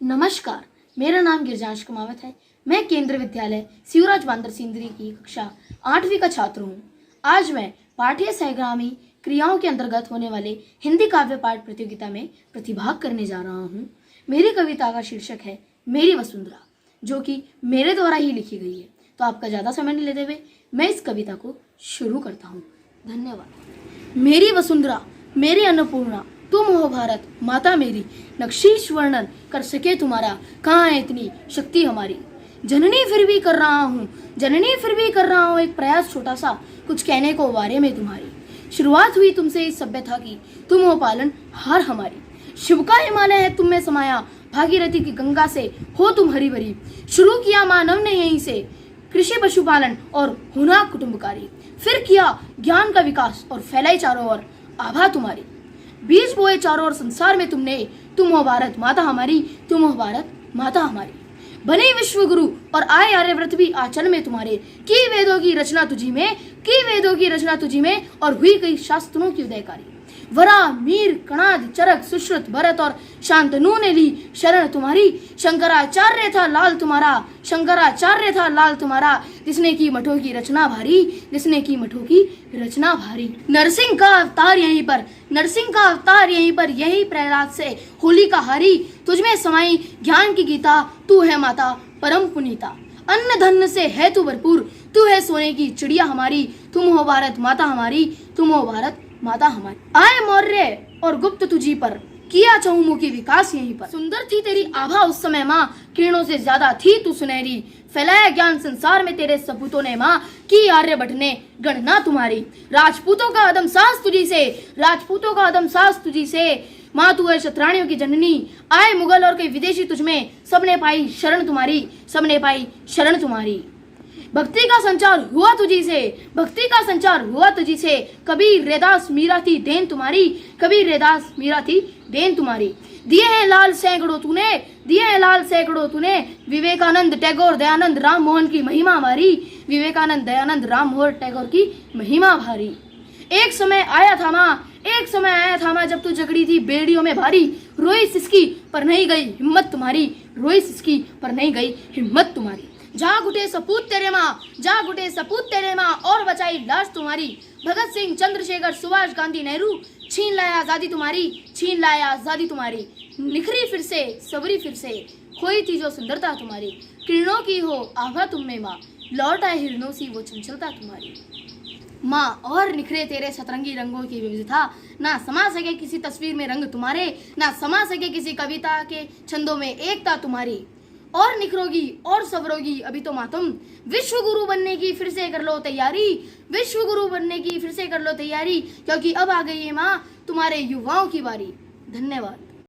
नमस्कार, मेरा नाम गिरिजांश कुमावत है। मैं केंद्रीय विद्यालय शिवराज बांदर सिंदरी की कक्षा 8वीं का छात्र हूँ। आज मैं पाठ्य सहगामी क्रियाओं के अंतर्गत होने वाले हिंदी काव्य पाठ प्रतियोगिता में प्रतिभाग करने जा रहा हूँ। मेरी कविता का शीर्षक है मेरी वसुंधरा, जो कि मेरे द्वारा ही लिखी गई है। तो आपका ज़्यादा समय नहीं लेते हुए मैं इस कविता को शुरू करता हूँ। धन्यवाद। मेरी वसुंधरा, मेरी अन्नपूर्णा, तुम हो भारत माता मेरी, नक्शीश वर्णन कर सके तुम्हारा, कहाँ है इतनी शक्ति हमारी। जननी फिर भी कर रहा हूँ, जननी फिर भी कर रहा हूँ एक प्रयास छोटा सा, कुछ कहने को बारे में तुम्हारी। शुरुआत हुई तुमसे इस सभ्यता की, तुम हो पालन हार हमारी। शिव का हिमालय है तुम में समाया, भागीरथी की गंगा से हो तुम हरी भरी। शुरू किया मानव ने यहीं से कृषि पशुपालन और हुना कुटुंबकारी, फिर किया ज्ञान का विकास और फैलाई चारों ओर आभा तुम्हारी। बीज बोए चारों ओर संसार में तुमने, तुम हो भारत माता हमारी, तुम हो भारत माता हमारी। बने विश्व गुरु और आए आर्यव्रत भी आंचल में तुम्हारे, की वेदों की रचना तुझी में, की वेदों की रचना तुझी में और हुई गई शास्त्रों की उदयकारी। वरा मीर कणाद चरक सुश्रुत भरत और शांतनु ने ली शरण तुम्हारी। शंकराचार्य था लाल तुम्हारा, शंकराचार्य था लाल तुम्हारा, जिसने की मठों की रचना भारी, जिसने की मठों की रचना भारी। नरसिंह का अवतार यहीं पर, नरसिंह का अवतार यहीं पर, यही प्रहलाद से होली का हारी। तुझमें समाई ज्ञान की गीता, तू है माता परम पुनीता। अन्न धन से है तू भरपूर, तू है सोने की चिड़िया हमारी, तुम हो भारत माता हमारी, तुम हो भारत माता हमारी। आए मौर्य और गुप्त तुझी पर, किया चहुमुखी विकास यहीं पर। सुंदर थी तेरी आभा उस समय माँ, किरणों से ज्यादा थी तू सुनहरी। फैलाया ज्ञान संसार में तेरे सपूतों ने माँ, की आर्यभट्ट ने गणना तुम्हारी। राजपूतों का अदम साहस तुझी से, राजपूतों का अदम साहस तुझी से, माँ तू है क्षत्राणियों की जननी। आए मुगल और कई विदेशी तुझमें, सबने पाई शरण तुम्हारी, सबने पाई शरण तुम्हारी। भक्ति का संचार हुआ तुझी से, भक्ति का संचार हुआ तुझी से, कबीर रैदास मीरा थी देन तुम्हारी, कबीर रैदास मीरा थी देन तुम्हारी। दिए हैं लाल सैकड़ों तूने, दिए हैं लाल सैकड़ों तूने, विवेकानंद टैगोर दयानंद राम मोहन की महिमा भारी, विवेकानंद दयानंद राम मोहन टैगोर की महिमा भारी। एक समय आया था माँ, एक समय आया था माँ, जब तू जगड़ी थी बेड़ियों में भारी। रोई सिसकी पर नहीं गई हिम्मत तुम्हारी, रोई सिसकी पर नहीं गई हिम्मत तुम्हारी। जाग उठे सपूत तेरे माँ, जाग उठे सपूत तेरे माँ, और बचाई लाश तुम्हारी। भगत सिंह चंद्रशेखर सुभाष गांधी नेहरू, छीन लाया आजादी तुम्हारी, छीन लाया आजादी तुम्हारी। निखरी फिर से सवरी फिर से, खोई थी जो सुंदरता तुम्हारी। किरणों की हो आभा तुम में माँ, लौट आए हिरणों सी वो चंचलता तुम्हारी। माँ और निखरे तेरे सतरंगी रंगों की विविधता, ना समा सके किसी तस्वीर में रंग तुम्हारे, ना समा सके किसी कविता के छंदों में एकता तुम्हारी। और निखरोगी और सवरोगी अभी तो माँ तुम, विश्व गुरु बनने की फिर से कर लो तैयारी, विश्व गुरु बनने की फिर से कर लो तैयारी, क्योंकि अब आ गई है माँ तुम्हारे युवाओं की बारी। धन्यवाद।